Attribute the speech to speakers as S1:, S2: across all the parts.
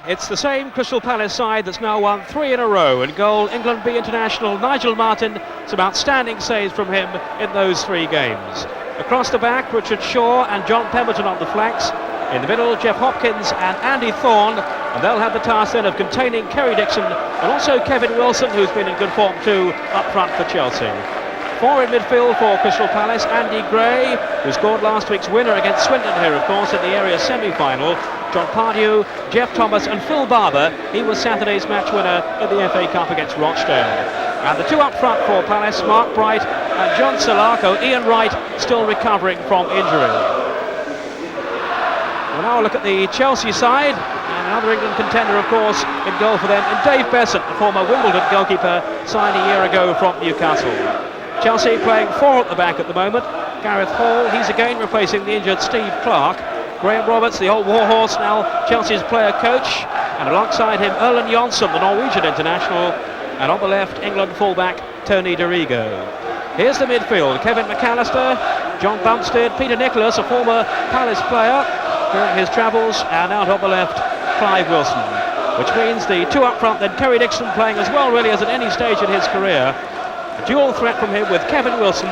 S1: It's the same Crystal Palace side that's now won 3 in a row. In goal, England B international Nigel Martyn. Some outstanding saves from him in those 3 games. Across the back, Richard Shaw and John Pemberton on the flanks. In the middle, Geoff Hopkins and Andy Thorn. And they'll have the task then of containing Kerry Dixon and also Kevin Wilson, who's been in good form too, up front for Chelsea. 4 in midfield for Crystal Palace, Andy Gray, who scored last week's winner against Swindon here, of course, in the area semi-final. John Pardew, Jeff Thomas and Phil Barber. He was Saturday's match winner in the FA Cup against Rochdale. And the 2 up front for Palace, Mark Bright and John Salako. Ian Wright still recovering from injury. We'll now look at the Chelsea side. And another England contender, of course, in goal for them, and Dave Beasant, the former Wimbledon goalkeeper, signed a year ago from Newcastle. Chelsea playing 4 at the back at the moment. Gareth Hall, he's again replacing the injured Steve Clark. Graham Roberts, the old warhorse, now Chelsea's player coach. And alongside him, Erland Johnsen, the Norwegian international. And on the left, England fullback Tony Dorigo. Here's the midfield, Kevin McAllister, John Bumstead, Peter Nicholas, a former Palace player during his travels. And out on the left, Clive Wilson. Which means the 2 up front, then Kerry Dixon playing as well really as at any stage in his career. A dual threat from him with Kevin Wilson,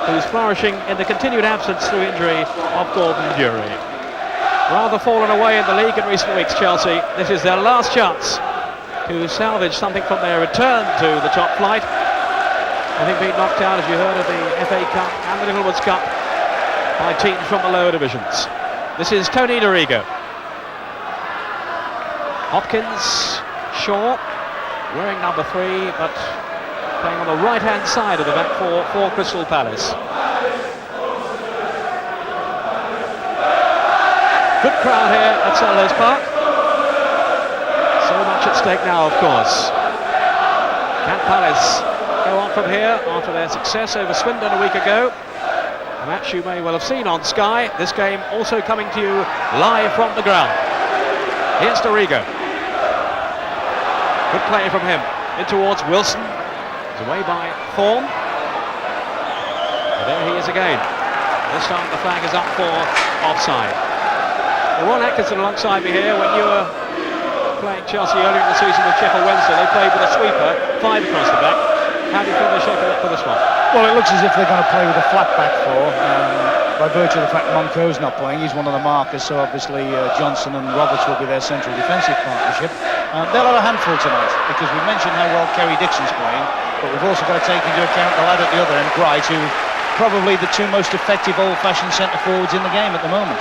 S1: who's flourishing in the continued absence through injury of Gordon Dury. Rather fallen away in the league in recent weeks, Chelsea. This is their last chance to salvage something from their return to the top flight. Having been knocked out, as you heard, of the FA Cup and the Littlewoods Cup by teams from the lower divisions. This is Tony Dorigo. Hopkins, Shaw, wearing number 3, but playing on the right-hand side of the back 4 for Crystal Palace. Good crowd here at Selhurst Park. So much at stake now, of course. Can Palace go on from here after their success over Swindon a week ago? A match you may well have seen on Sky. This game also coming to you live from the ground. Here's Dorigo. Good play from him. In towards Wilson. He's away by Thorn. And there he is again. This time the flag is up for offside. Well, Ron Atkinson alongside me here. When you were playing Chelsea earlier in the season with Sheffield Wednesday, they played with a sweeper, 5 across the back. How do you feel they're shaping up for this one?
S2: Well, it looks as if they're going to play with a flat back 4. By virtue of the fact Monco's not playing, he's one of the markers, so obviously Johnsen and Roberts will be their central defensive partnership. They'll have a handful tonight, because we mentioned how well Kerry Dixon's playing, but we've also got to take into account the lad at the other end, Bright, who probably the 2 most effective old-fashioned centre-forwards in the game at the moment.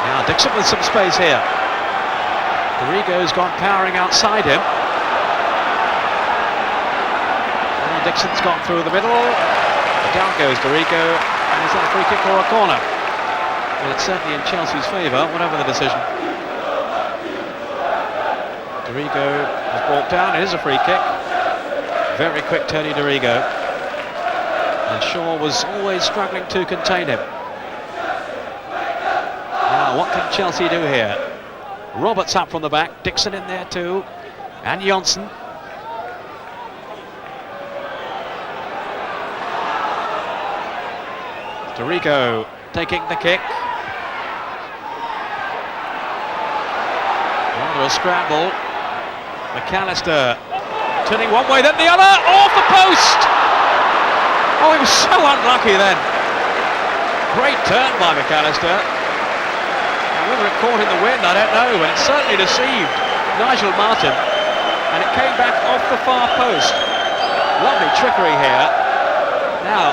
S1: Now Dixon with some space here. Dorigo's gone powering outside him. And Dixon's gone through the middle. Down goes Dorigo. And is that a free kick or a corner? Well, it's certainly in Chelsea's favour, whatever the decision. Dorigo is brought down. It is a free kick. Very quick Tony Dorigo. And Shaw was always struggling to contain him. Now, what can Chelsea do here? Roberts up from the back. Dixon in there too. And Johnsen. Dorigo taking the kick. Rather a scramble. McAllister turning one way, then the other. Off the post! Oh, he was so unlucky then. Great turn by McAllister. Now, whether it caught in the wind, I don't know, but it certainly deceived Nigel Martyn. And it came back off the far post. Lovely trickery here. Now,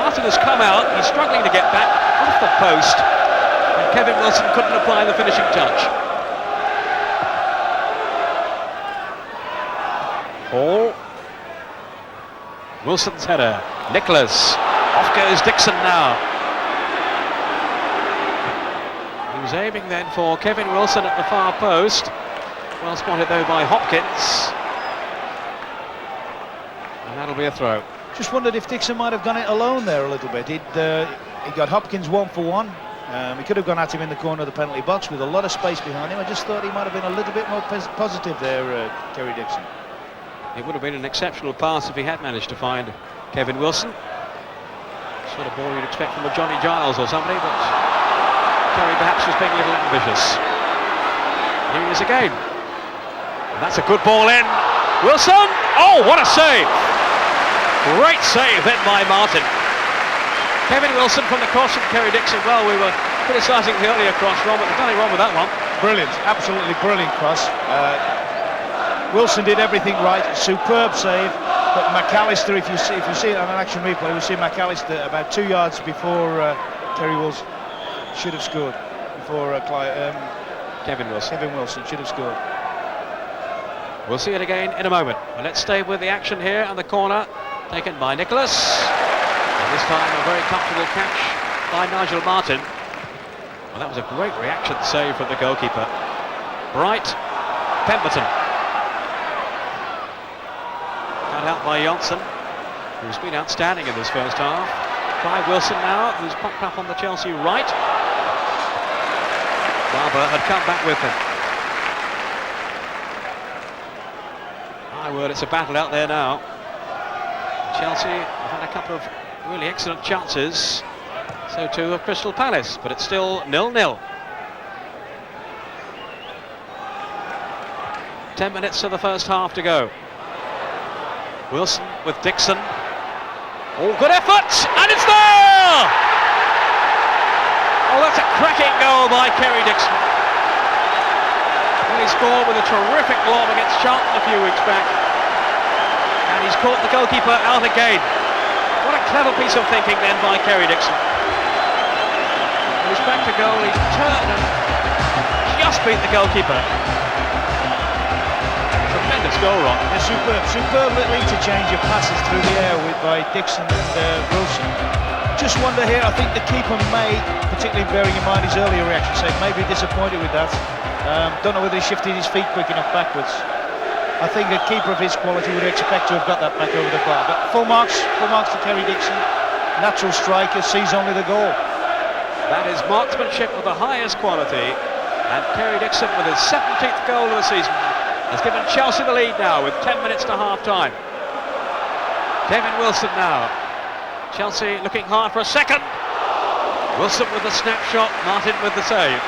S1: Martyn has come out, he's struggling to get back off the post, and Kevin Wilson couldn't apply the finishing touch. Hall. Wilson's header. Nicholas. Off goes Dixon now. He was aiming then for Kevin Wilson at the far post. Well spotted though by Hopkins. And that'll be a throw.
S2: Just wondered if Dixon might have gone it alone there a little bit. He got Hopkins 1 for 1. He could have gone at him in the corner of the penalty box with a lot of space behind him. I just thought he might have been a little bit more positive there, Kerry Dixon.
S1: It would have been an exceptional pass if he had managed to find Kevin Wilson. Sort of ball you'd expect from a Johnny Giles or somebody, but Kerry perhaps was being a little ambitious. Here he is again. And that's a good ball in. Wilson! Oh, what a save! Great save then by Martyn. Kevin Wilson from the cross from Kerry Dixon. Well, we were criticising the earlier cross, Robert. There's nothing wrong with that one.
S2: Brilliant, absolutely brilliant cross. Wilson did everything right. Superb save. But McAllister, if you see it on an action replay, we see McAllister about 2 yards before Kerry Wilson should have scored. Before
S1: Kevin
S2: Wilson should have scored.
S1: We'll see it again in a moment. Well, let's stay with the action here, and the corner taken by Nicholas. And this time a very comfortable catch by Nigel Martyn. Well, that was a great reaction save from the goalkeeper. Bright, Pemberton. Cut out by Johnsen, who's been outstanding in this first half. Clive Wilson now, who's popped up on the Chelsea right. Barber had come back with him. My word, it's a battle out there now. Chelsea have had a couple of really excellent chances. So too have Crystal Palace, but it's still 0-0. 10 minutes of the first half to go. Wilson with Dixon. Oh, good effort, and it's there! Oh, that's a cracking goal by Kerry Dixon. Well, he scored with a terrific lob against Charlton a few weeks back. And he's caught the goalkeeper out again. What a clever piece of thinking then by Kerry Dixon. He's back to goal, he turned and just beat the goalkeeper. Tremendous goal, Ron.
S2: Yeah, superb little interchange of passes through the air by Dixon and Wilson. Just wonder here, I think the keeper may, particularly bearing in mind his earlier reaction, say maybe disappointed with that. Don't know whether he shifted his feet quick enough backwards. I think a keeper of his quality would expect to have got that back over the bar. But full marks to Kerry Dixon. Natural striker, sees only the goal.
S1: That is marksmanship of the highest quality, and Kerry Dixon with his 17th goal of the season has given Chelsea the lead now with 10 minutes to half-time. Kevin Wilson now. Chelsea looking hard for a second. Wilson with the snapshot, Martyn with the save.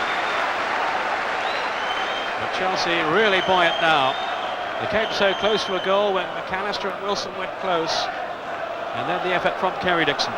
S1: But Chelsea really buoyant now. They came so close to a goal when McAllister and Wilson went close. And then the effort from Kerry Dixon.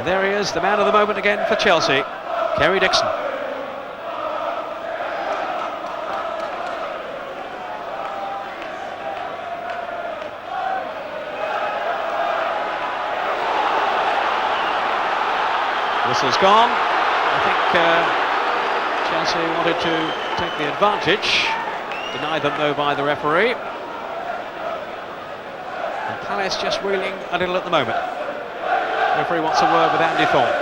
S1: There he is, the man of the moment again for Chelsea, Kerry Dixon. Whistle's gone. I think Chelsea wanted to take the advantage. Denied them though by the referee. And Palace just reeling a little at the moment. The referee wants a word with Andy Thorn.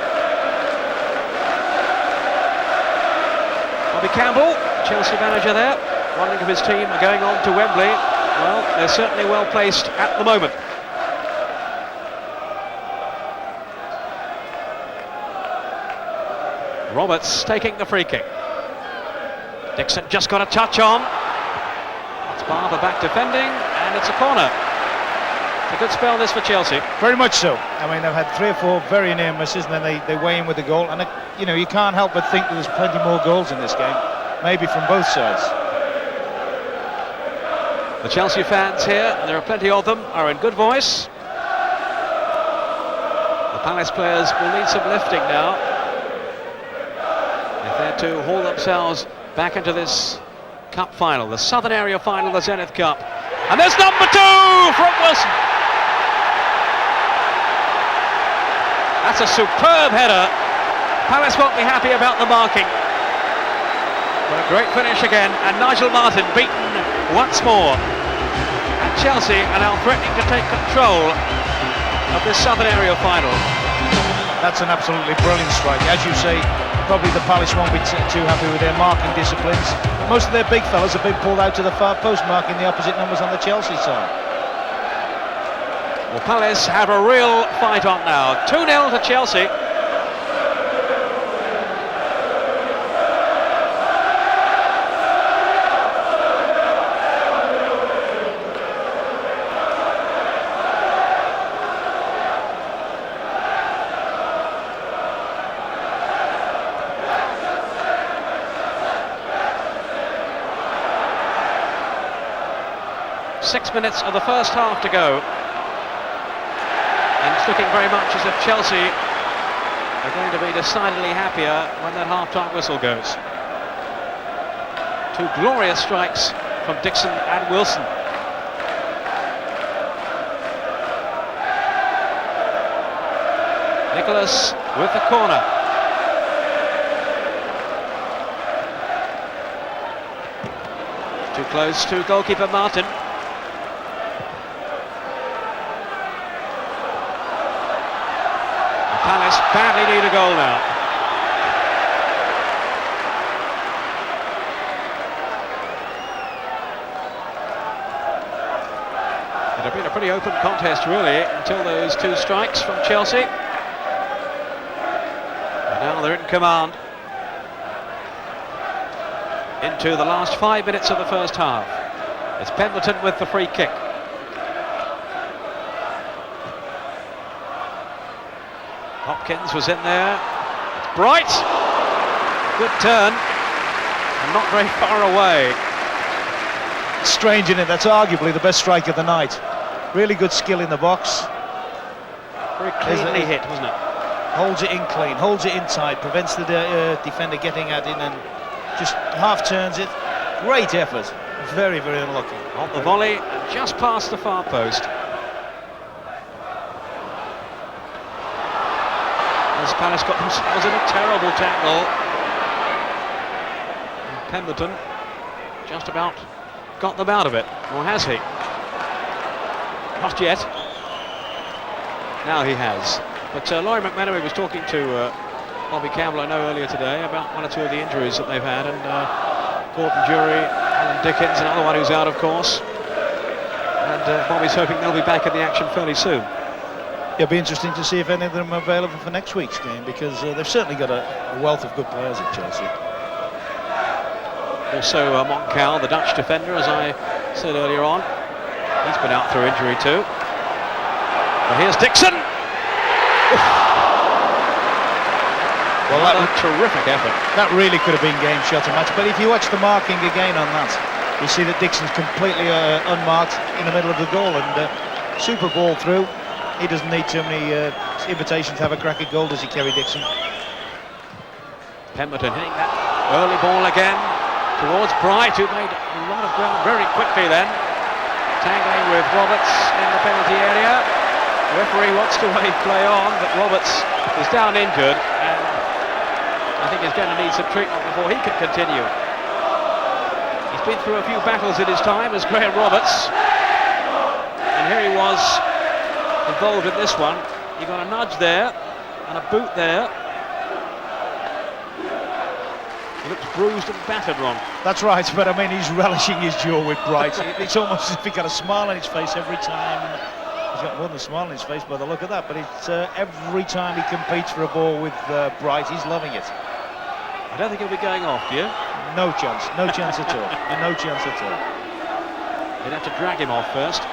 S1: Bobby Campbell, Chelsea manager there, wondering if his team are going on to Wembley. Well, they're certainly well placed at the moment. Roberts taking the free kick. Dixon just got a touch on. It's Barber back defending, and it's a corner. It's a good spell this for Chelsea.
S2: Very much so. I mean, they've had 3 or 4 very near misses, and then they weigh in with the goal. And you know, you can't help but think that there's plenty more goals in this game, maybe from both sides.
S1: The Chelsea fans here, and there are plenty of them, are in good voice. The Palace players will need some lifting now if they're to haul themselves back into this cup final, the Southern Area final, the Zenith Cup. And there's number 2 from Wilson. That's a superb header. Palace won't be happy about the marking. But a great finish again, and Nigel Martyn beaten once more. And Chelsea are now threatening to take control of this Southern Area final.
S2: That's an absolutely brilliant strike. As you say, probably the Palace won't be too happy with their marking disciplines. Most of their big fellas have been pulled out to the far post, marking the opposite numbers on the Chelsea side.
S1: Well, Palace have a real fight on now. 2-0 to Chelsea. Six minutes of the first half to go. And it's looking very much as if Chelsea are going to be decidedly happier when that half-time whistle goes. Two glorious strikes from Dixon and Wilson. Nicholas with the corner. Too close to goalkeeper Martyn. Palace badly need a goal now. It had been a pretty open contest really until those two strikes from Chelsea. And now they're in command into the last 5 minutes of the first half. It's Pemberton with the free kick. Hopkins was in there. It's Bright. Good turn. And not very far away.
S2: Strange, isn't it? That's arguably the best strike of the night. Really good skill in the box.
S1: Very cleanly hit, wasn't it?
S2: Holds it in clean, holds it in tight, prevents the defender getting at it and just half turns it. Great effort. Very, very unlucky.
S1: On the volley and just past the far post. Palace got themselves in a terrible tackle. And Pemberton just about got them out of it, or has he? Not yet. Now he has. But Laurie McManamy was talking to Bobby Campbell, I know, earlier today about one or two of the injuries that they've had, and Gordon Jury, Alan Dickens, another one who's out, of course. And Bobby's hoping they'll be back in the action fairly soon.
S2: It'll be interesting to see if any of them are available for next week's game, because they've certainly got a wealth of good players at Chelsea.
S1: Also Moncal, the Dutch defender, as I said earlier on. He's been out through injury too. But here's Dixon!
S2: Well, that was
S1: a terrific effort.
S2: That really could have been game-shotting match, but if you watch the marking again on that, you see that Dixon's completely unmarked in the middle of the goal, and super ball through. He doesn't need too many invitations to have a crack at goal, does he, Kerry Dixon?
S1: Pemberton hitting that early ball again towards Bright, who made a lot of ground very quickly then. Tangling with Roberts in the penalty area. The referee wants to play on, but Roberts is down injured, and I think he's going to need some treatment before he can continue. He's been through a few battles in his time as Graham Roberts, and here he was involved in this one. You got a nudge there and a boot there. He looks bruised and battered, Ron.
S2: That's right, but I mean, he's relishing his duel with Bright. It's almost as if he got a smile on his face every time. He's got more than a smile on his face by the look of that, but it's every time he competes for a ball with Bright, he's loving it.
S1: I don't think he'll be going off, do you?
S2: No chance at all. No chance at all.
S1: They'd have to drag him off first.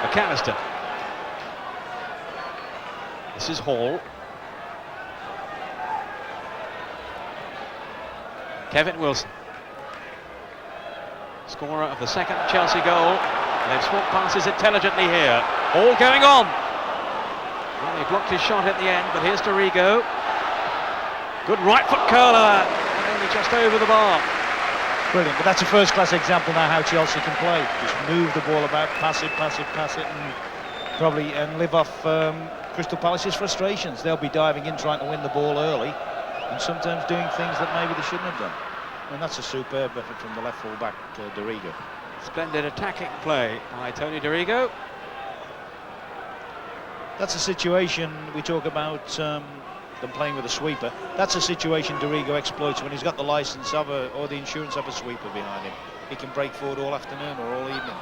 S1: McAllister. This is Hall. Kevin Wilson, scorer of the second Chelsea goal. They've swapped passes intelligently here. All going on. Well, he blocked his shot at the end, but here's Dorigo. Good right foot curler, and only just over the bar.
S2: Brilliant, but that's a first-class example now how Chelsea can play. Just move the ball about, pass it, and probably live off Crystal Palace's frustrations. They'll be diving in, trying to win the ball early, and sometimes doing things that maybe they shouldn't have done. And that's a superb effort from the left full-back, Dorigo.
S1: Splendid attacking play by Tony Dorigo.
S2: That's a situation we talk about them playing with a sweeper. That's a situation Dorigo exploits when he's got the license of or the insurance of a sweeper behind him. He can break forward all afternoon or all evening.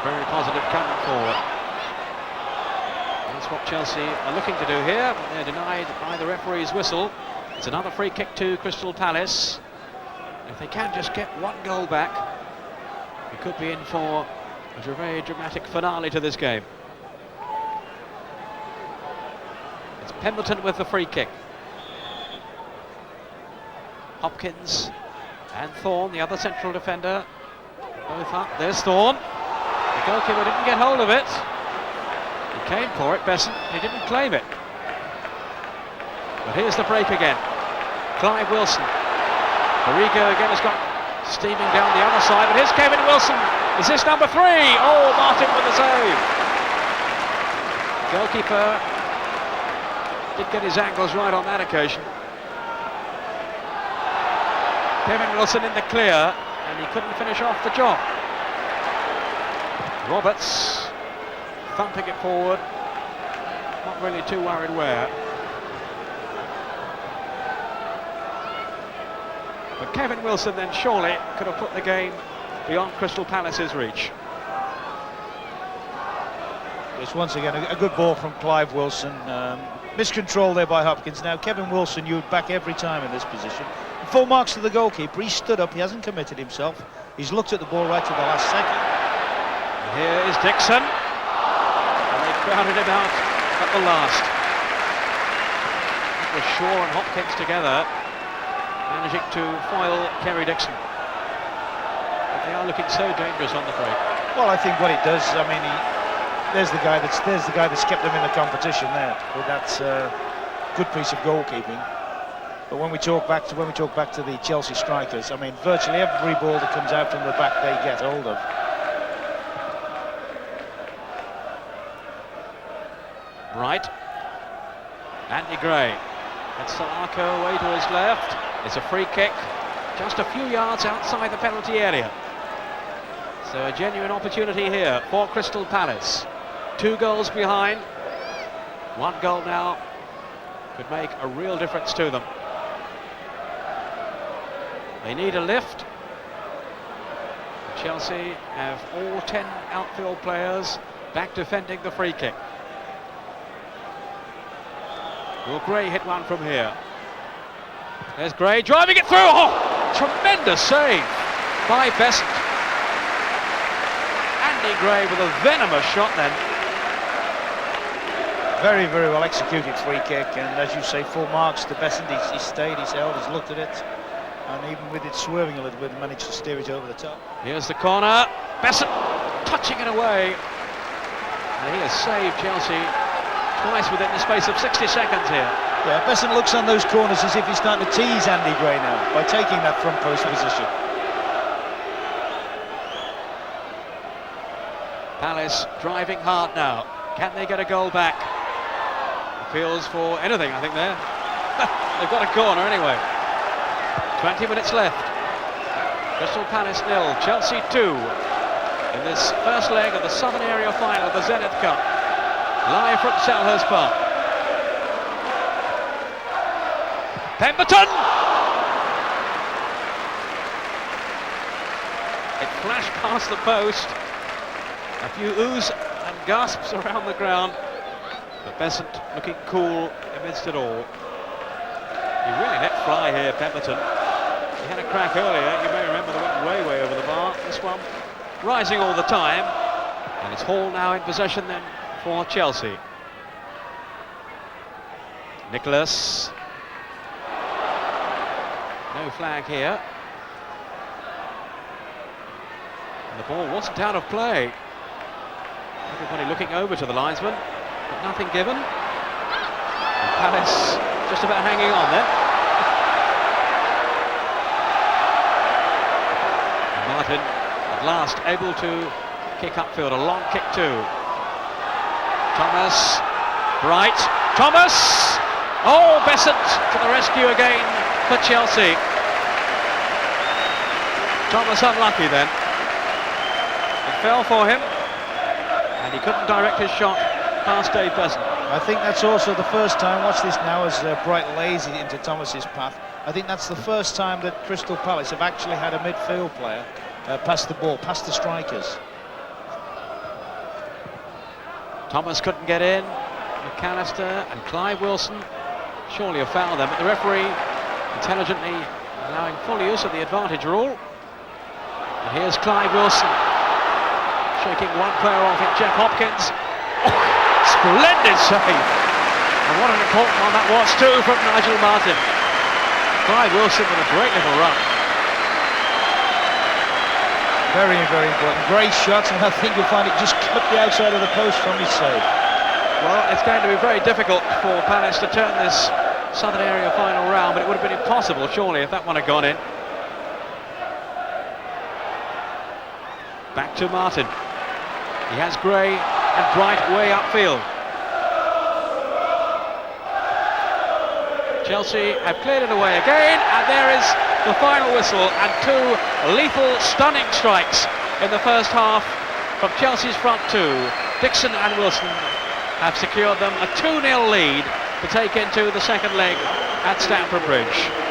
S1: Very positive coming forward. That's what Chelsea are looking to do here. They're denied by the referee's whistle. It's another free kick to Crystal Palace. If they can just get one goal back, we could be in for a very dramatic finale to this game. It's Pemberton with the free kick. Hopkins and Thorn, the other central defender, both up. There's Thorn. The goalkeeper didn't get hold of it. He came for it, Beasant. He didn't claim it. But here's the break again. Clive Wilson. Dorigo again has got steaming down the other side, but here's Kevin Wilson. Is this number 3? Oh, Martyn with the save. Goalkeeper did get his angles right on that occasion. Kevin Wilson in the clear, and he couldn't finish off the job. Roberts thumping it forward, not really too worried where. But Kevin Wilson then surely could have put the game beyond Crystal Palace's reach.
S2: It's once again a good ball from Clive Wilson. Miscontrol there by Hopkins. Now Kevin Wilson, you'd back every time in this position. Full marks to the goalkeeper. He stood up, he hasn't committed himself. He's looked at the ball right to the last second.
S1: Here is Dixon. And they crowded him out at the last. It was Shaw and Hopkins together, managing to foil Kerry Dixon. But they are looking so dangerous on the break.
S2: Well, I think what it does, I mean, there's the guy that's kept them in the competition there. With that good piece of goalkeeping. But when we talk back to the Chelsea strikers, I mean, virtually every ball that comes out from the back they get hold of.
S1: Right. Andy Gray. And Salako away to his left. It's a free kick, just a few yards outside the penalty area. So a genuine opportunity here for Crystal Palace. 2 goals behind. 1 goal now could make a real difference to them. They need a lift. Chelsea have all 10 outfield players back defending the free kick. Will Gray hit one from here? There's Gray driving it through. Oh, tremendous save by Beasant. Andy Gray with a venomous shot then.
S2: Very, very well executed free kick, and as you say, full marks to Beasant. He's stayed, he's held, he's looked at it, and even with it swerving a little bit, managed to steer it over the top.
S1: Here's the corner. Beasant touching it away, and he has saved Chelsea twice within the space of 60 seconds here.
S2: Yeah, Beasant looks on those corners as if he's starting to tease Andy Gray now by taking that front post position.
S1: Palace driving hard now. Can they get a goal back? Appeals for anything, I think there. They've got a corner anyway. 20 minutes left. Crystal Palace 0, Chelsea 2 in this first leg of the Southern Area Final of the Zenith Cup. Live from Selhurst Park. Pemberton! It flashed past the post. A few oohs and gasps around the ground. But Beasant looking cool amidst it all. He really let fly here, Pemberton. He had a crack earlier, you may remember, that went way over the bar. This one rising all the time. And it's Hall now in possession then for Chelsea. Nicholas. No flag here. And the ball wasn't out of play. Everybody looking over to the linesman, but nothing given. And Palace just about hanging on there. And Martyn at last able to kick upfield, a long kick too. Thomas, Bright, Thomas! Oh, Beasant to the rescue again for Chelsea. Thomas unlucky then. It fell for him, and he couldn't direct his shot past Dave Beasant.
S2: I think that's also the first time, watch this now as Bright lays it into Thomas's path. I think that's the first time that Crystal Palace have actually had a midfield player pass the ball, past the strikers.
S1: Thomas couldn't get in. McAllister and Clive Wilson, surely a foul there, but the referee intelligently allowing full use of the advantage rule. And here's Clive Wilson, shaking one player off in Geoff Hopkins. Oh, splendid save! And what an important one that was too from Nigel Martyn. Clive Wilson with a great little run.
S2: Very, very important. Great shots, and I think you'll find it just clipped the outside of the post from his save.
S1: Well, it's going to be very difficult for Palace to turn this Southern Area final round, but it would have been impossible, surely, if that one had gone in. Back to Martyn. He has Gray and Bright way upfield. Chelsea have cleared it away again, and there is the final whistle, and two lethal, stunning strikes in the first half from Chelsea's front two. Dixon and Wilson have secured them a 2-0 lead to take into the second leg at Stamford Bridge.